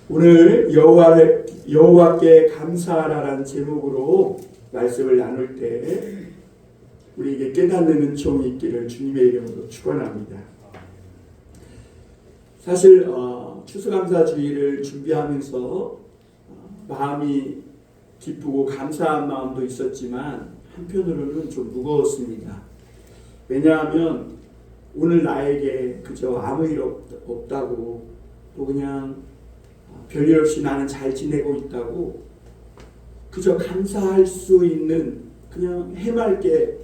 오늘 여호와께 감사하라라는 제목으로 말씀을 나눌 때 우리에게 깨닫는 은총이 있기를 주님의 이름으로 축원합니다. 사실 추수감사주의를 준비하면서 마음이 기쁘고 감사한 마음도 있었지만 한편으로는 좀 무거웠습니다. 왜냐하면 오늘 나에게 그저 아무 일 없다고 또 그냥 별일 없이 나는 잘 지내고 있다고 그저 감사할 수 있는, 그냥 해맑게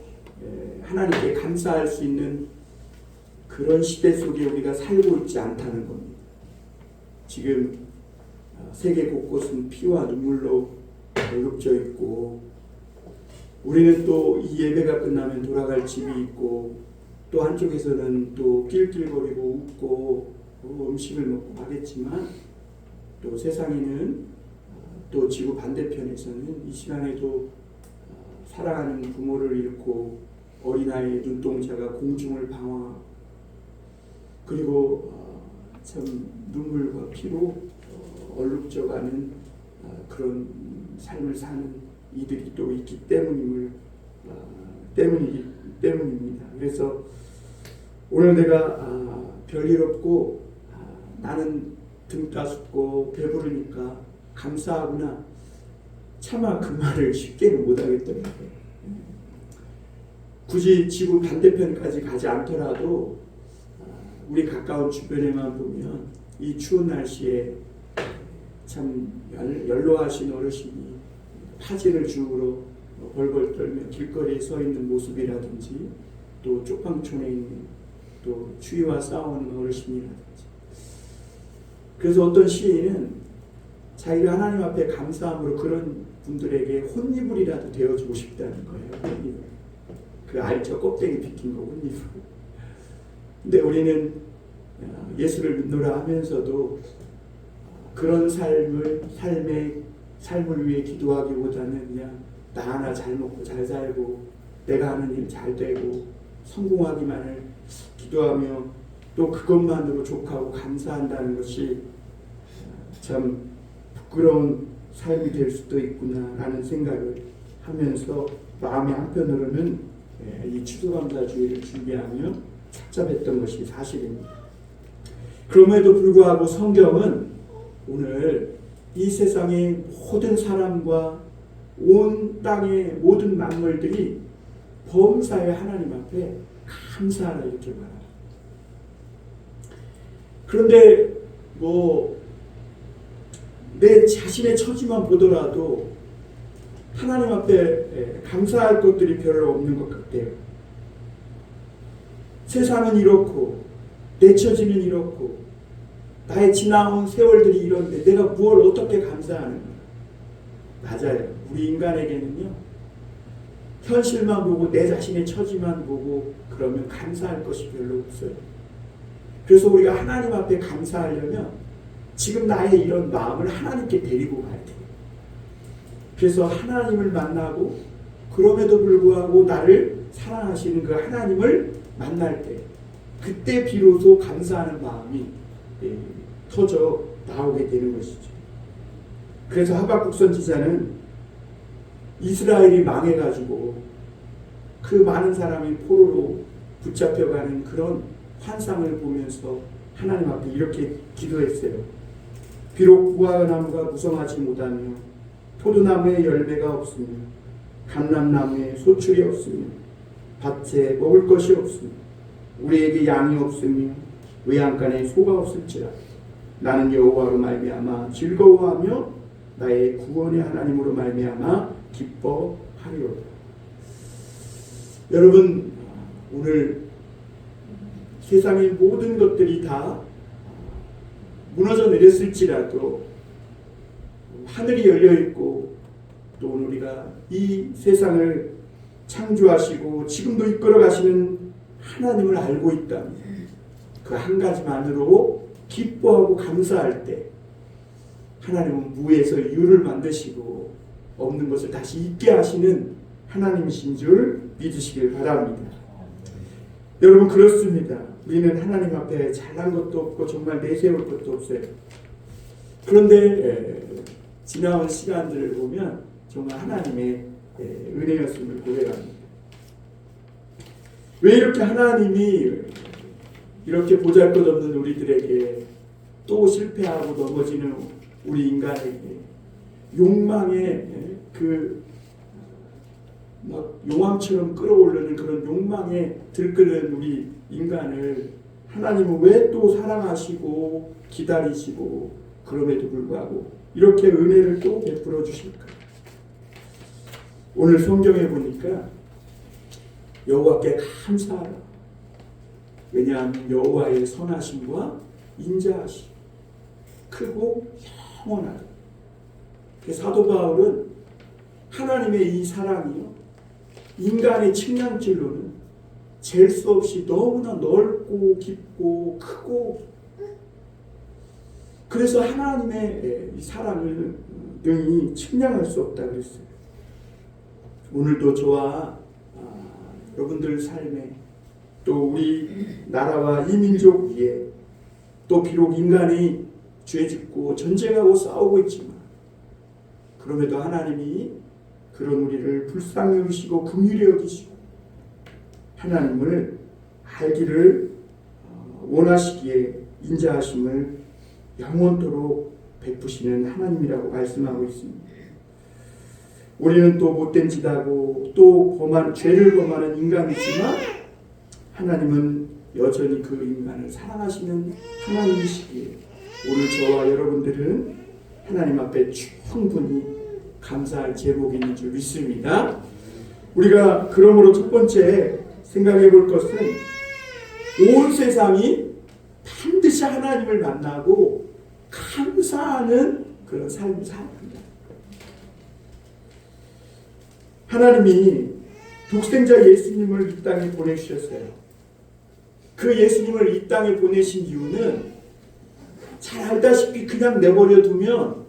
하나님께 감사할 수 있는 그런 시대 속에 우리가 살고 있지 않다는 겁니다. 지금 세계 곳곳은 피와 눈물로 얼룩져 있고, 우리는 또 이 예배가 끝나면 돌아갈 집이 있고, 또 한쪽에서는 또 낄낄거리고 웃고 음식을 먹고 하겠지만, 또 세상에는 또 지구 반대편에서는 이 시간에도 사랑하는 부모를 잃고 어린아이의 눈동자가 공중을 방황하고, 그리고 참 눈물과 피로 얼룩져가는 그런 삶을 사는 이들이 또 있기 때문입니다. 그래서 오늘 내가 별일 없고 나는 등 따숩고 배부르니까 감사하구나, 차마 그 말을 쉽게는 못하겠더라고요. 굳이 지구 반대편까지 가지 않더라도 우리 가까운 주변에만 보면 이 추운 날씨에 참 연로하신 어르신이 파지를 주우러 벌벌 떨며 길거리에 서 있는 모습이라든지, 또 쪽방촌에 있는 또 추위와 싸우는 어르신이라든지. 그래서 어떤 시인은 자기가 하나님 앞에 감사함으로 그런 분들에게 혼이불이라도 되어주고 싶다는 거예요. 혼이불. 그 알죠? 껍데기 비낀 거 혼이불. 근데 우리는 예수를 믿노라 하면서도 그런 삶을 위해 기도하기보다는 그냥 나 하나 잘 먹고 잘 살고 내가 하는 일 잘 되고 성공하기만을 기도하며 또 그것만으로 족하고 감사한다는 것이 참 부끄러운 삶이 될 수도 있구나라는 생각을 하면서 마음의 한편으로는 이 추수감사주의를 준비하며 착잡했던 것이 사실입니다. 그럼에도 불구하고 성경은 오늘 이 세상의 모든 사람과 온 땅의 모든 만물들이 범사의 하나님 앞에 감사하라 이렇게 말합니다. 그런데 내 자신의 처지만 보더라도 하나님 앞에 감사할 것들이 별로 없는 것 같아요. 세상은 이렇고 내 처지는 이렇고 나의 지나온 세월들이 이런데 내가 무엇을 어떻게 감사하는가? 맞아요. 우리 인간에게는요, 현실만 보고 내 자신의 처지만 보고 그러면 감사할 것이 별로 없어요. 그래서 우리가 하나님 앞에 감사하려면 지금 나의 이런 마음을 하나님께 데리고 가야 돼요. 그래서 하나님을 만나고 그럼에도 불구하고 나를 사랑하시는 그 하나님을 만날 때 그때 비로소 감사하는 마음이 터져 나오게 되는 것이죠. 그래서 하박국 선지자는 이스라엘이 망해가지고 그 많은 사람이 포로로 붙잡혀가는 그런 환상을 보면서 하나님 앞에 이렇게 기도했어요. 비록 무화과나무가 무성하지 못하며 포도나무에 열매가 없으며 감람나무에 소출이 없으며 밭에 먹을 것이 없으며 우리에게 양이 없으며 외양간에 소가 없을지라 나는 여호와로 말미암아 즐거워하며 나의 구원의 하나님으로 말미암아 기뻐하리로다. 여러분, 오늘 세상의 모든 것들이 다 무너져 내렸을지라도 하늘이 열려있고 또 우리가 이 세상을 창조하시고 지금도 이끌어 가시는 하나님을 알고 있다면 그 한 가지만으로 기뻐하고 감사할 때 하나님은 무에서 유를 만드시고 없는 것을 다시 있게 하시는 하나님이신 줄 믿으시길 바랍니다. 여러분, 그렇습니다. 우리는 하나님 앞에 잘난 것도 없고 정말 내세울 것도 없어요. 그런데 지나온 시간들을 보면 정말 하나님의 은혜였음을 고백합니다. 왜 이렇게 하나님이 이렇게 보잘것없는 우리들에게 또 실패하고 넘어지는 우리 인간에게 욕망의 막 용암처럼 끌어오르는 그런 욕망에 들끓는 우리 인간을 하나님은 왜 또 사랑하시고 기다리시고 그럼에도 불구하고 이렇게 은혜를 또 베풀어 주실까? 오늘 성경에 보니까 여호와께 감사하라. 왜냐하면 여호와의 선하심과 인자하심 크고 영원하다. 사도 바울은 하나님의 이 사랑이요 인간의 측량질로는 잴 수 없이 너무나 넓고 깊고 크고, 그래서 하나님의 이 사랑을 능히 측량할 수 없다 그랬어요. 오늘도 저와 여러분들 삶에 또 우리 나라와 이 민족 위에 또 비록 인간이 죄짓고 전쟁하고 싸우고 있지만 그럼에도 하나님이 그런 우리를 불쌍히 여기시고 긍휼히 여기시고 하나님을 알기를 원하시기에 인자하심을 영원토록 베푸시는 하나님이라고 말씀하고 있습니다. 우리는 또 못된 짓하고 또 죄를 범하는 인간이지만 하나님은 여전히 그 인간을 사랑하시는 하나님이시기에 오늘 저와 여러분들은 하나님 앞에 충분히 감사할 제목이 있는 줄 믿습니다. 우리가 그러므로 첫 번째 생각해 볼 것은 온 세상이 반드시 하나님을 만나고 감사하는 그런 삶을 살아야 합니다. 하나님이 독생자 예수님을 이 땅에 보내주셨어요. 그 예수님을 이 땅에 보내신 이유는 잘 알다시피 그냥 내버려 두면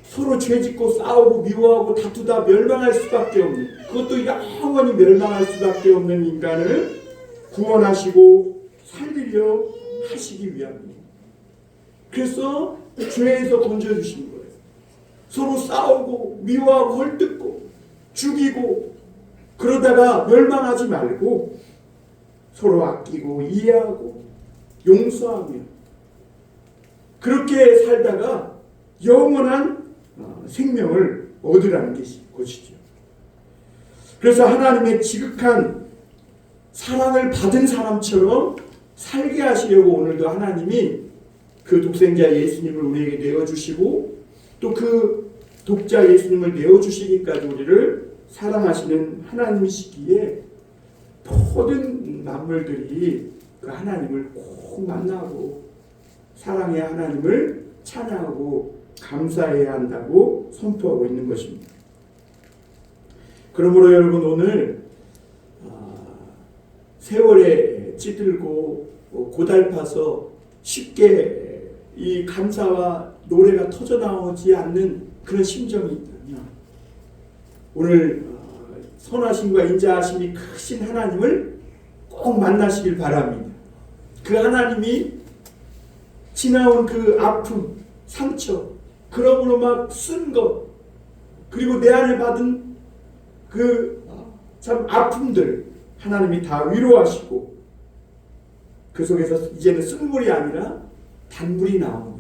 서로 죄짓고 싸우고 미워하고 다투다 멸망할 수밖에 없는, 그것도 영원히 멸망할 수밖에 없는 인간을 구원하시고 살리려 하시기 위함입니다. 그래서 죄에서 건져주신 거예요. 서로 싸우고 미워하고 헐뜯고 죽이고 그러다가 멸망하지 말고 서로 아끼고 이해하고 용서하며 그렇게 살다가 영원한 생명을 얻으라는 것이죠. 그래서 하나님의 지극한 사랑을 받은 사람처럼 살게 하시려고 오늘도 하나님이 그 독생자 예수님을 우리에게 내어주시고 또 그 독자 예수님을 내어주시기까지 우리를 사랑하시는 하나님이시기에 모든 만물들이 그 하나님을 꼭 만나고 사랑의 하나님을 찬양하고 감사해야 한다고 선포하고 있는 것입니다. 그러므로 여러분 오늘 세월에 찌들고 고달파서 쉽게 이 감사와 노래가 터져나오지 않는 그런 심정이 있다면 오늘 선하심과 인자하심이 크신 하나님을 꼭 만나시길 바랍니다. 그 하나님이 지나온 그 아픔, 상처, 그러므로 막 쓴 것, 그리고 내 안에 받은 그 참 아픔들 하나님이 다 위로하시고 그 속에서 이제는 쓴물이 아니라 단물이 나오는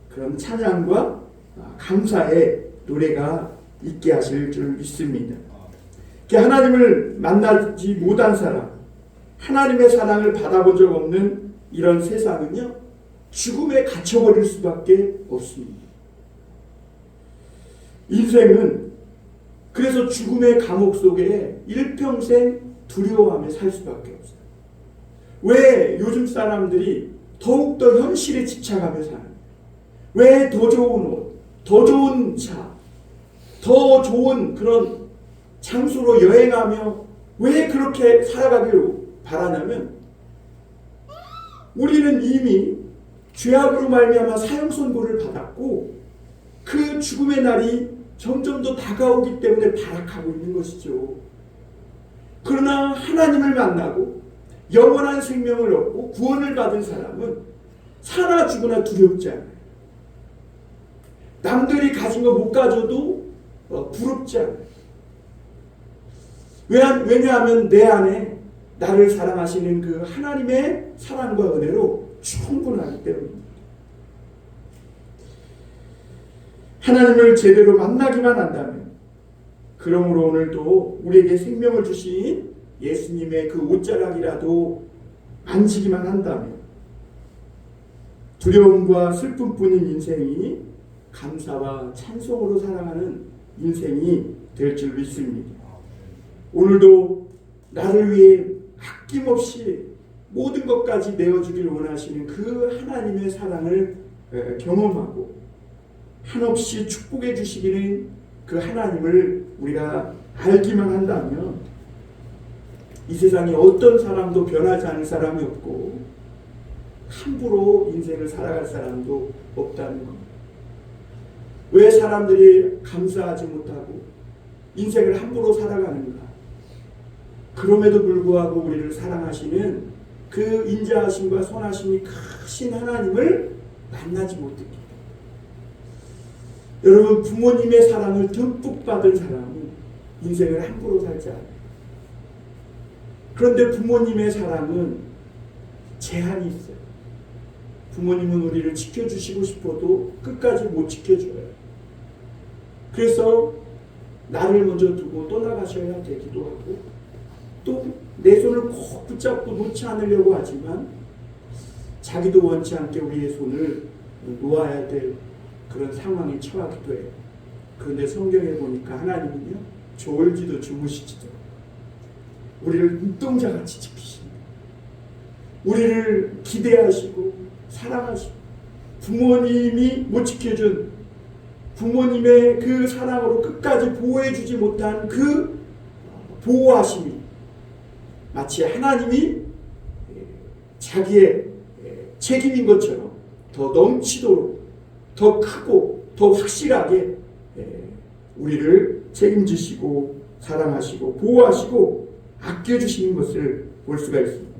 그런 찬양과 감사의 노래가 있게 하실 줄 믿습니다. 하나님을 만나지 못한 사람, 하나님의 사랑을 받아본 적 없는 이런 세상은요 죽음에 갇혀버릴 수밖에 없습니다. 인생은 그래서 죽음의 감옥 속에 일평생 두려워하며 살 수밖에 없어요. 왜 요즘 사람들이 더욱더 현실에 집착하며 사는, 왜 더 좋은 옷, 더 좋은 차, 더 좋은 그런 장소로 여행하며 왜 그렇게 살아가기를 바라냐면 우리는 이미 죄악으로 말미암아 사형 선고를 받았고 그 죽음의 날이 점점 더 다가오기 때문에 발악하고 있는 것이죠. 그러나 하나님을 만나고 영원한 생명을 얻고 구원을 받은 사람은 사나 죽으나 두렵지 않아요. 남들이 가진 거 못 가져도 부럽지 않아요. 왜냐하면 내 안에 나를 사랑하시는 그 하나님의 사랑과 은혜로 충분하기 때문입니다. 하나님을 제대로 만나기만 한다면, 그러므로 오늘도 우리에게 생명을 주신 예수님의 그 옷자락이라도 만지기만 한다면 두려움과 슬픔뿐인 인생이 감사와 찬송으로 살아가는 인생이 될 줄 믿습니다. 오늘도 나를 위해 아낌없이 모든 것까지 내어주길 원하시는 그 하나님의 사랑을 경험하고 한없이 축복해 주시기는 그 하나님을 우리가 알기만 한다면 이 세상에 어떤 사람도 변하지 않을 사람이 없고 함부로 인생을 살아갈 사람도 없다는 겁니다. 왜 사람들이 감사하지 못하고 인생을 함부로 살아가는가? 그럼에도 불구하고 우리를 사랑하시는 그 인자하심과 선하심이 크신 하나님을 만나지 못했기 때문에. 여러분, 부모님의 사랑을 듬뿍 받은 사람은 인생을 함부로 살지 않아요. 그런데 부모님의 사랑은 제한이 있어요. 부모님은 우리를 지켜주시고 싶어도 끝까지 못 지켜줘요. 그래서 나를 먼저 두고 떠나가셔야 되기도 하고 또 내 손을 꼭 붙잡고 놓지 않으려고 하지만 자기도 원치 않게 우리의 손을 놓아야 될 그런 상황에 처하기도 해요. 그런데 성경에 보니까 하나님은요, 졸지도 주무시지도 우리를 눈동자같이 지키십니다. 우리를 기대하시고 사랑하시고 부모님이 못 지켜준 부모님의 그 사랑으로 끝까지 보호해주지 못한 그 보호하심이 마치 하나님이 자기의 책임인 것처럼 더 넘치도록 더 크고 더 확실하게 우리를 책임지시고 사랑하시고 보호하시고 아껴주시는 것을 볼 수가 있습니다.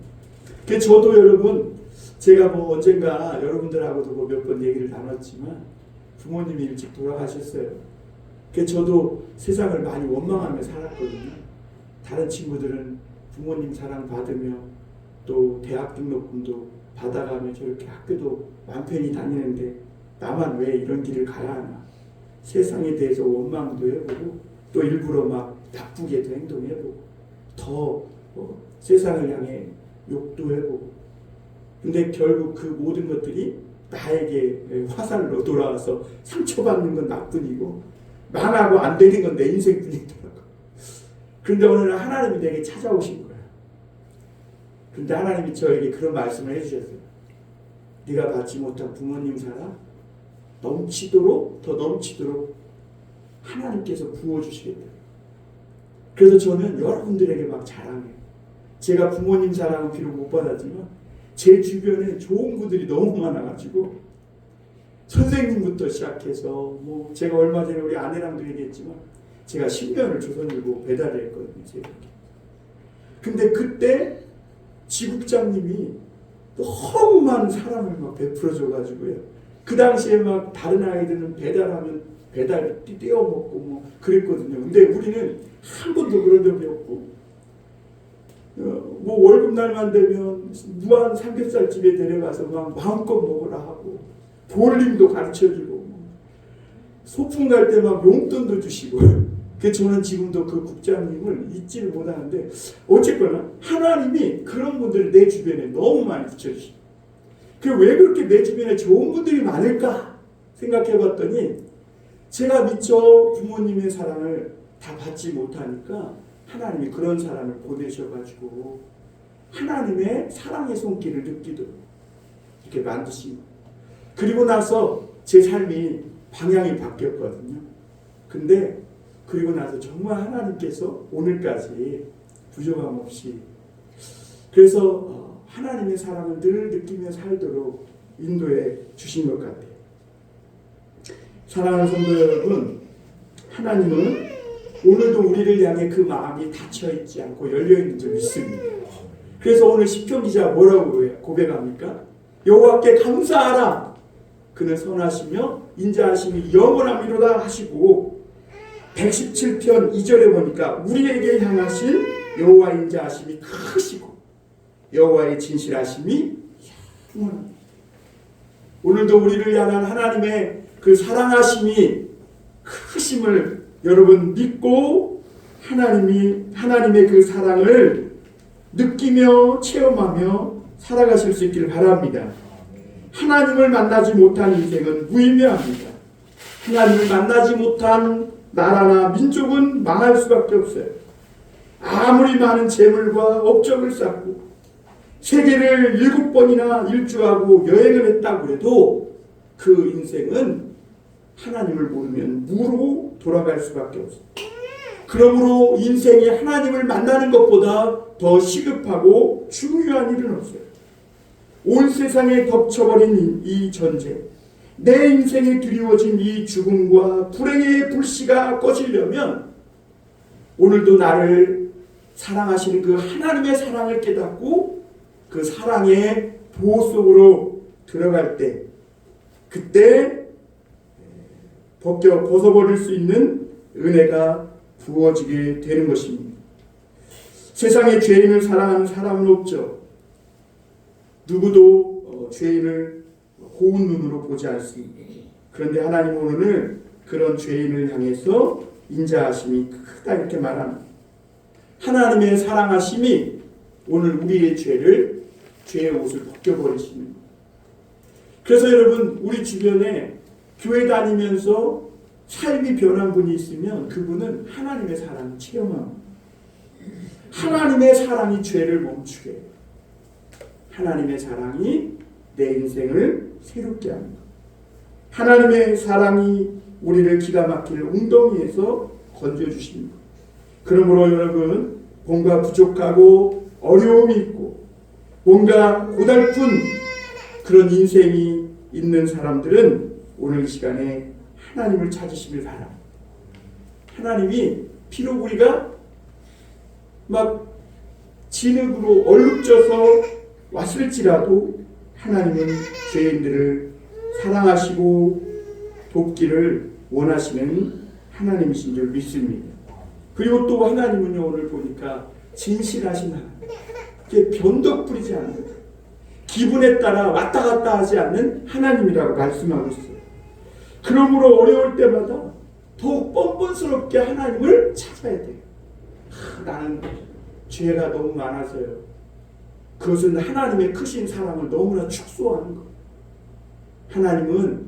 그래서 저도 여러분, 제가 언젠가 여러분들하고도 몇 번 얘기를 나눴지만 부모님이 일찍 돌아가셨어요. 그래서 저도 세상을 많이 원망하며 살았거든요. 다른 친구들은 부모님 사랑 받으며 또 대학 등록금도 받아가며 저렇게 학교도 마음 편히 다니는데 나만 왜 이런 길을 가야 하나. 세상에 대해서 원망도 해보고 또 일부러 막 나쁘게도 행동해보고 더 세상을 향해 욕도 해보고. 근데 결국 그 모든 것들이 나에게 화살로 돌아와서 상처받는 건 나뿐이고 망하고 안 되는 건 내 인생뿐이더라고. 그런데 어느 날 하나님이 내게 찾아오신 거예요. 그런데 하나님이 저에게 그런 말씀을 해주셨어요. 네가 받지 못한 부모님 사랑 넘치도록 더 넘치도록 하나님께서 부어주시겠다. 그래서 저는 여러분들에게 막 자랑해요. 제가 부모님 사랑은 비록 못 받았지만 제 주변에 좋은 분들이 너무 많아가지고 선생님부터 시작해서 제가 얼마 전에 우리 아내랑도 얘기했지만 제가 10년을 조선일보 배달을 했거든요. 새벽에. 근데 그때 지국장님이 너무 많은 사랑을 막 베풀어줘가지고요. 그 당시에 막 다른 아이들은 배달하면 배달 떼어먹고 그랬거든요. 근데 우리는 한 번도 그런 적이 없고 월급날만 되면 무한 삼겹살집에 데려가서 막 마음껏 먹으라 하고 볼링도 가르쳐주고 소풍 갈 때 막 용돈도 주시고. 그래서 저는 지금도 그 국장님을 잊지를 못하는데 어쨌거나 하나님이 그런 분들을 내 주변에 너무 많이 붙여주시고 왜 그렇게 내 주변에 좋은 분들이 많을까 생각해봤더니 제가 미처 부모님의 사랑을 다 받지 못하니까 하나님이 그런 사람을 보내셔가지고 하나님의 사랑의 손길을 느끼도록 이렇게 만드신 거예요. 그리고 나서 제 삶이 방향이 바뀌었거든요. 근데 그리고 나서 정말 하나님께서 오늘까지 부족함 없이 그래서 하나님의 사랑을 늘 느끼며 살도록 인도해 주신 것 같아요. 사랑하는 성도 여러분, 하나님은 오늘도 우리를 향해 그 마음이 닫혀있지 않고 열려있는 줄 믿습니다. 그래서 오늘 시편 기자가 뭐라고 고백합니까? 여호와께 감사하라. 그는 선하시며 인자하심이 영원함이로다 하시고 117편 2절에 보니까 우리에게 향하신 여호와의 인자하심이 크시고 여호와의 진실하심이 영원합니다. 오늘도 우리를 향한 하나님의 그 사랑하심이 크심을 여러분 믿고 하나님의 그 사랑을 느끼며 체험하며 살아가실 수 있기를 바랍니다. 하나님을 만나지 못한 인생은 무의미합니다. 하나님을 만나지 못한 나라나 민족은 망할 수밖에 없어요. 아무리 많은 재물과 업적을 쌓고 세계를 7번이나 일주하고 여행을 했다고 해도 그 인생은 하나님을 모르면 무로 돌아갈 수밖에 없어요. 그러므로 인생이 하나님을 만나는 것보다 더 시급하고 중요한 일은 없어요. 온 세상에 덮쳐버린 이 전쟁, 내 인생에 드리워진 이 죽음과 불행의 불씨가 꺼지려면 오늘도 나를 사랑하시는 그 하나님의 사랑을 깨닫고 그 사랑의 보호 속으로 들어갈 때 그때 벗어버릴 수 있는 은혜가 부어지게 되는 것입니다. 세상에 죄인을 사랑하는 사람은 없죠. 누구도 죄인을 고운 눈으로 보지 않습니다. 그런데 하나님은 오늘 그런 죄인을 향해서 인자하심이 크다 이렇게 말합니다. 하나님의 사랑하심이 오늘 우리의 죄의 옷을 벗겨버리시는 거예요. 그래서 여러분 우리 주변에 교회 다니면서 삶이 변한 분이 있으면 그분은 하나님의 사랑을 체험합니다. 하나님의 사랑이 죄를 멈추게 해요. 하나님의 사랑이 내 인생을 새롭게 합니다. 하나님의 사랑이 우리를 기가 막힐 웅덩이에서 건져주십니다. 그러므로 여러분 뭔가 부족하고 어려움이 있고 뭔가 고달픈 그런 인생이 있는 사람들은 오늘 이 시간에 하나님을 찾으시길 바랍니다. 하나님이 비록 우리가 막 진흙으로 얼룩져서 왔을지라도 하나님은 죄인들을 사랑하시고 돕기를 원하시는 하나님이신 줄 믿습니다. 그리고 또 하나님은요 오늘 보니까 진실하신 하나님, 이게 변덕 부리지 않는 기분에 따라 왔다 갔다 하지 않는 하나님이라고 말씀하고 있어요. 그러므로 어려울 때마다 더욱 뻔뻔스럽게 하나님을 찾아야 돼요. 나는 죄가 너무 많아서요. 그것은 하나님의 크신 사랑을 너무나 축소하는 거예요. 하나님은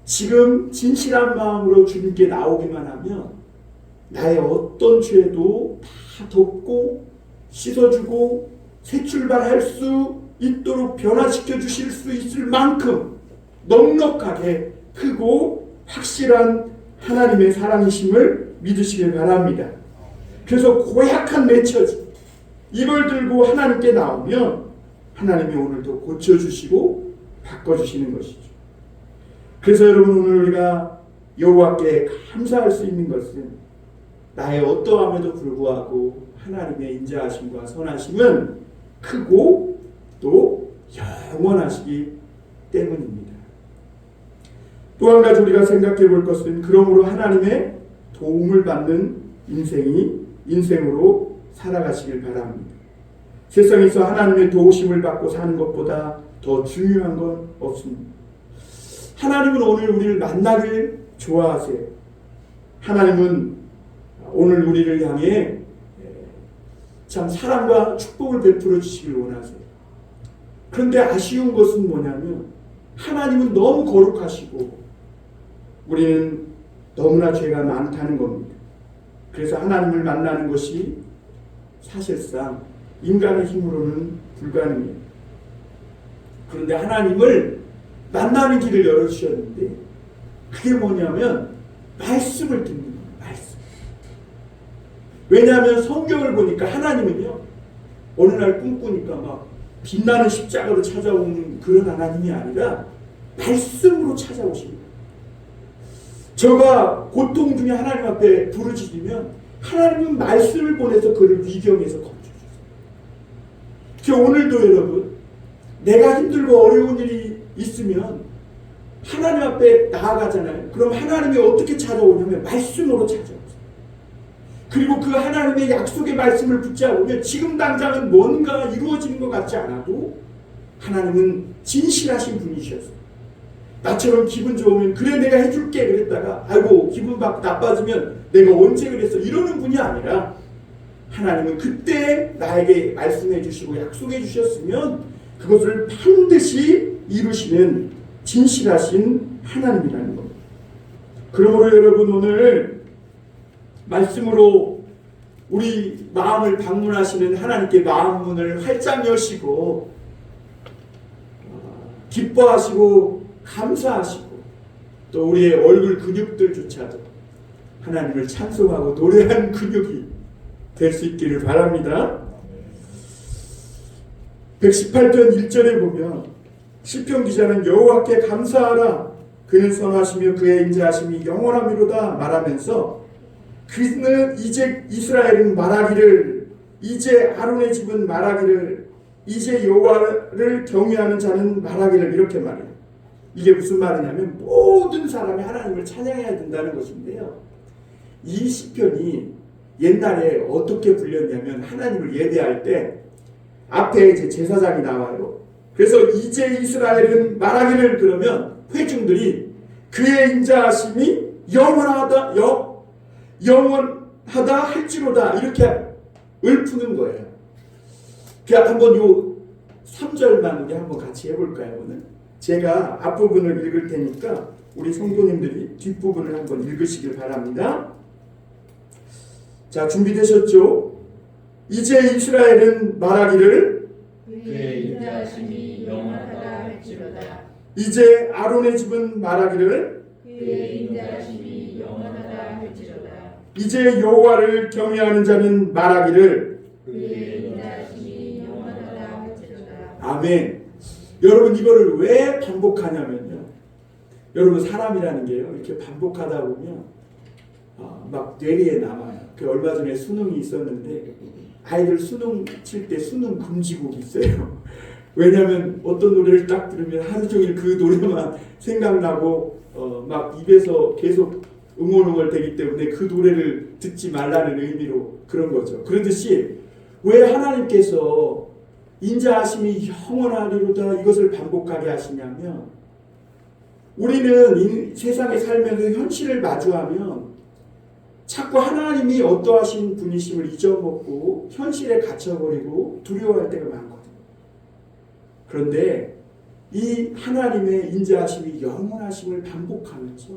지금 진실한 마음으로 주님께 나오기만 하면 나의 어떤 죄도 다 덮고 씻어주고 새 출발할 수 있도록 변화시켜 주실 수 있을 만큼 넉넉하게 크고 확실한 하나님의 사랑이심을 믿으시길 바랍니다. 그래서 고약한 내 처지 이걸 들고 하나님께 나오면 하나님이 오늘도 고쳐주시고 바꿔주시는 것이죠. 그래서 여러분 오늘 우리가 여호와께 감사할 수 있는 것은 나의 어떠함에도 불구하고 하나님의 인자하심과 선하심은 크고 또 영원하시기 때문입니다. 또 한 가지 우리가 생각해 볼 것은 그러므로 하나님의 도움을 받는 인생으로 살아가시길 바랍니다. 세상에서 하나님의 도우심을 받고 사는 것보다 더 중요한 건 없습니다. 하나님은 오늘 우리를 만나길 좋아하세요. 하나님은 오늘 우리를 향해 참 사랑과 축복을 베풀어 주시길 원하세요. 그런데 아쉬운 것은 뭐냐면 하나님은 너무 거룩하시고 우리는 너무나 죄가 많다는 겁니다. 그래서 하나님을 만나는 것이 사실상 인간의 힘으로는 불가능해요. 그런데 하나님을 만나는 길을 열어주셨는데 그게 뭐냐면 말씀을 듣는 거예요. 말씀. 왜냐하면 성경을 보니까 하나님은요 어느 날 꿈꾸니까 막 빛나는 십자가로 찾아오는 그런 하나님이 아니라 말씀으로 찾아오십니다. 저가 고통 중에 하나님 앞에 부르짖으면 하나님은 말씀을 보내서 그를 위경에서 건져주세요. 오늘도 여러분 내가 힘들고 어려운 일이 있으면 하나님 앞에 나아가잖아요. 그럼 하나님이 어떻게 찾아오냐면 말씀으로 찾아오세요. 그리고 그 하나님의 약속의 말씀을 붙잡으면 지금 당장은 뭔가 이루어지는 것 같지 않아도 하나님은 진실하신 분이셨어요. 나처럼 기분 좋으면 그래 내가 해줄게 그랬다가 아이고 기분 나빠지면 내가 언제 그랬어 이러는 분이 아니라 하나님은 그때 나에게 말씀해 주시고 약속해 주셨으면 그것을 반드시 이루시는 진실하신 하나님이라는 겁니다. 그러므로 여러분 오늘 말씀으로 우리 마음을 방문하시는 하나님께 마음 문을 활짝 여시고 기뻐하시고 감사하시고 또 우리의 얼굴 근육들조차도 하나님을 찬송하고 노래하는 근육이 될 수 있기를 바랍니다. 118편 1절에 보면 시편 기자는 여호와께 감사하라 그는 선하시며 그의 인자하심이 영원하미로다 말하면서 그는 이제 이스라엘은 말하기를 이제 아론의 집은 말하기를 이제 여호와를 경외하는 자는 말하기를 이렇게 말해요. 이게 무슨 말이냐면 모든 사람이 하나님을 찬양해야 된다는 것인데요. 이 시편이 옛날에 어떻게 불렸냐면 하나님을 예배할 때 앞에 이제 제사장이 나와요. 그래서 이제 이스라엘은 말하기를 그러면 회중들이 그의 인자하심이 영원하다 할지로다 이렇게 읊는 거예요. 그냥 한번 요 3절만 우리 한번 같이 해볼까요 오늘? 제가 앞부분을 읽을 테니까 우리 성도님들이 뒷부분을 한번 읽으시길 바랍니다. 자, 준비되셨죠? 이제 이스라엘은 말하기를 그의 인자하심이 영원하다 할지로다. 이제 아론의 집은 말하기를 그의 인자하심이 영원하다 할지로다. 이제 여호와를 경외하는 자는 말하기를 그의 인자하심이 영원하다 할지로다. 아멘. 여러분 이거를 왜 반복하냐면요. 여러분 사람이라는 게요. 이렇게 반복하다 보면 막 뇌리에 남아요. 그 얼마 전에 수능이 있었는데 아이들 수능 칠 때 수능 금지곡이 있어요. 왜냐하면 어떤 노래를 딱 들으면 하루 종일 그 노래만 생각나고 막 입에서 계속 응원응얼 되기 때문에 그 노래를 듣지 말라는 의미로 그런 거죠. 그러듯이 왜 하나님께서 인자하심이 영원하리로다 이것을 반복하게 하시냐면 우리는 이 세상에 살면서 현실을 마주하면 자꾸 하나님이 어떠하신 분이심을 잊어먹고 현실에 갇혀버리고 두려워할 때가 많거든요. 그런데 이 하나님의 인자하심이 영원하심을 반복하면서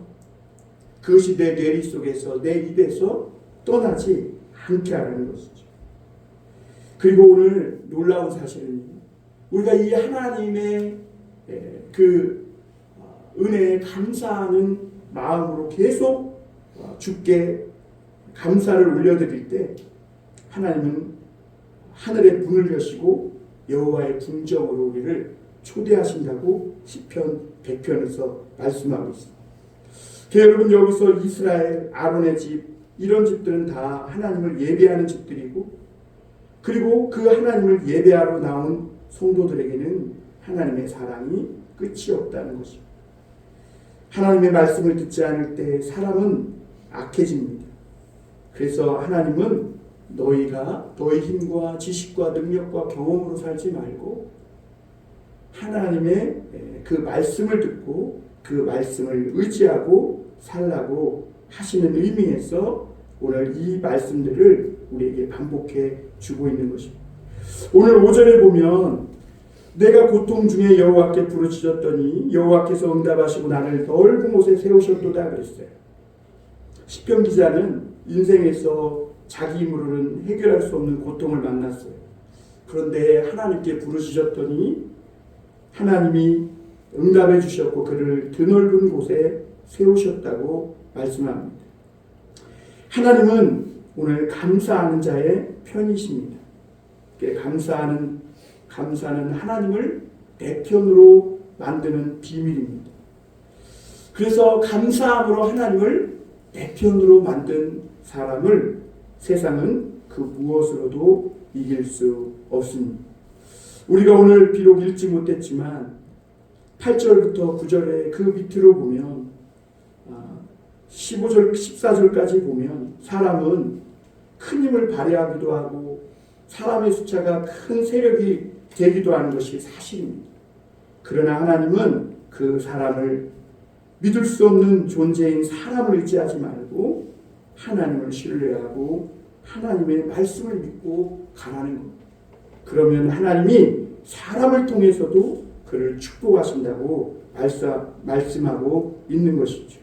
그것이 내 뇌리 속에서 내 입에서 떠나지 않게 하라는 것이죠. 그리고 오늘 놀라운 사실은 우리가 이 하나님의 그 은혜에 감사하는 마음으로 계속 주께 감사를 올려드릴 때 하나님은 하늘의 문을 여시고 여호와의 궁정으로 우리를 초대하신다고 시편 100편에서 말씀하고 있습니다. 여러분 여기서 이스라엘, 아론의 집 이런 집들은 다 하나님을 예배하는 집들이고 그리고 그 하나님을 예배하러 나온 성도들에게는 하나님의 사랑이 끝이 없다는 것입니다. 하나님의 말씀을 듣지 않을 때 사람은 악해집니다. 그래서 하나님은 너희가 너희 힘과 지식과 능력과 경험으로 살지 말고 하나님의 그 말씀을 듣고 그 말씀을 의지하고 살라고 하시는 의미에서 오늘 이 말씀들을 우리에게 반복해 주고 있는 것입니다. 오늘 5절에 보면 내가 고통 중에 여호와께 부르짖었더니 여호와께서 응답하시고 나를 넓은 곳에 세우셨도다 그랬어요. 시편 기자는 인생에서 자기 힘으로는 해결할 수 없는 고통을 만났어요. 그런데 하나님께 부르짖었더니 하나님이 응답해 주셨고 그를 드넓은 곳에 세우셨다고 말씀합니다. 하나님은 오늘 감사하는 자의 편이십니다. 감사는 하나님을 내 편으로 만드는 비밀입니다. 그래서 감사함으로 하나님을 내 편으로 만든 사람을 세상은 그 무엇으로도 이길 수 없습니다. 우리가 오늘 비록 읽지 못했지만 8절부터 9절에 그 밑으로 보면 15절, 14절까지 보면 사람은 큰 힘을 발휘하기도 하고 사람의 숫자가 큰 세력이 되기도 하는 것이 사실입니다. 그러나 하나님은 그 사람을 믿을 수 없는 존재인 사람을 의지하지 말고 하나님을 신뢰하고 하나님의 말씀을 믿고 가라는 겁니다. 그러면 하나님이 사람을 통해서도 그를 축복하신다고 말씀하고 있는 것이죠.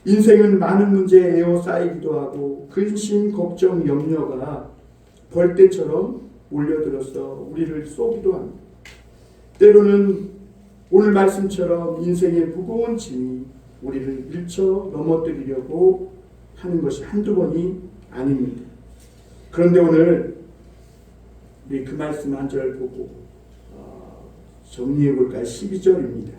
인생은 많은 문제에 에워싸이기도 하고 근심, 걱정, 염려가 벌떼처럼 몰려들어서 우리를 쏘기도 합니다. 때로는 오늘 말씀처럼 인생의 무거운 짐이 우리를 밀쳐 넘어뜨리려고 하는 것이 한두 번이 아닙니다. 그런데 오늘 우리 그 말씀 한 절 보고 정리해 볼까요? 12절입니다.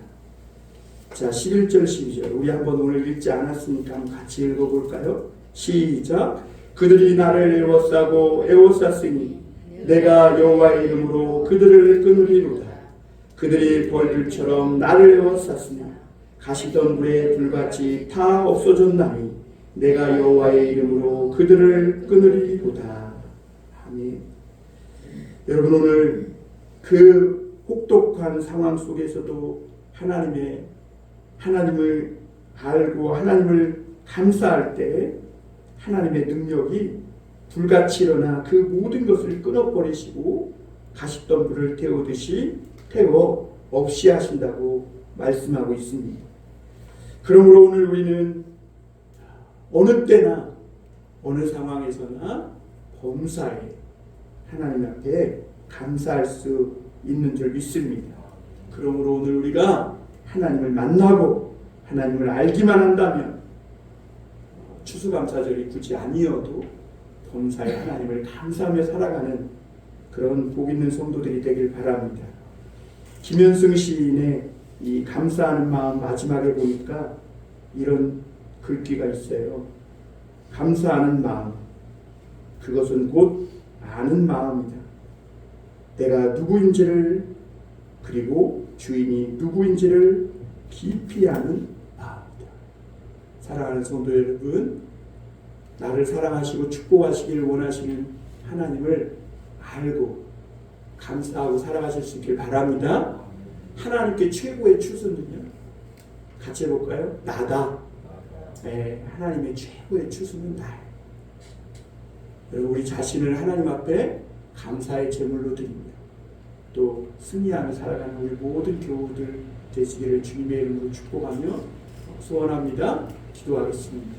자, 11절, 12절. 우리 한번 오늘 읽지 않았으니까 한번 같이 읽어볼까요? 시작. 그들이 나를 에워쌌으니 내가 여호와의 이름으로 그들을 끊으리로다. 그들이 벌들처럼 나를 에워쌌으나 가시던 불에 불같이 다 없어졌나니 내가 여호와의 이름으로 그들을 끊으리로다. 아멘. 여러분, 오늘 그 혹독한 상황 속에서도 하나님을 알고 하나님을 감사할 때 하나님의 능력이 불같이 일어나 그 모든 것을 끊어버리시고 가시덤불을 태워 없이 하신다고 말씀하고 있습니다. 그러므로 오늘 우리는 어느 때나 어느 상황에서나 범사에 하나님 앞에 감사할 수 있는 줄 믿습니다. 그러므로 오늘 우리가 하나님을 만나고 하나님을 알기만 한다면 추수감사절이 굳이 아니어도 범사에 하나님을 감사하며 살아가는 그런 복 있는 성도들이 되길 바랍니다. 김현승 시인의 이 감사하는 마음 마지막에 보니까 이런 글귀가 있어요. 감사하는 마음, 그것은 곧 아는 마음이다. 내가 누구인지를 그리고 주인이 누구인지를 깊이 아는 마음이다. 사랑하는 성도 여러분, 나를 사랑하시고 축복하시길 원하시는 하나님을 알고 감사하고 살아가실 수 있길 바랍니다. 하나님께 최고의 추수는요, 같이 해볼까요? 나다. 네, 하나님의 최고의 추수는 나예요. 여러분, 우리 자신을 하나님 앞에 감사의 제물로 드립니다. 또 승리하며 살아가는 우리 모든 교우들 되시기를 주님의 이름으로 축복하며 소원합니다. 기도하겠습니다.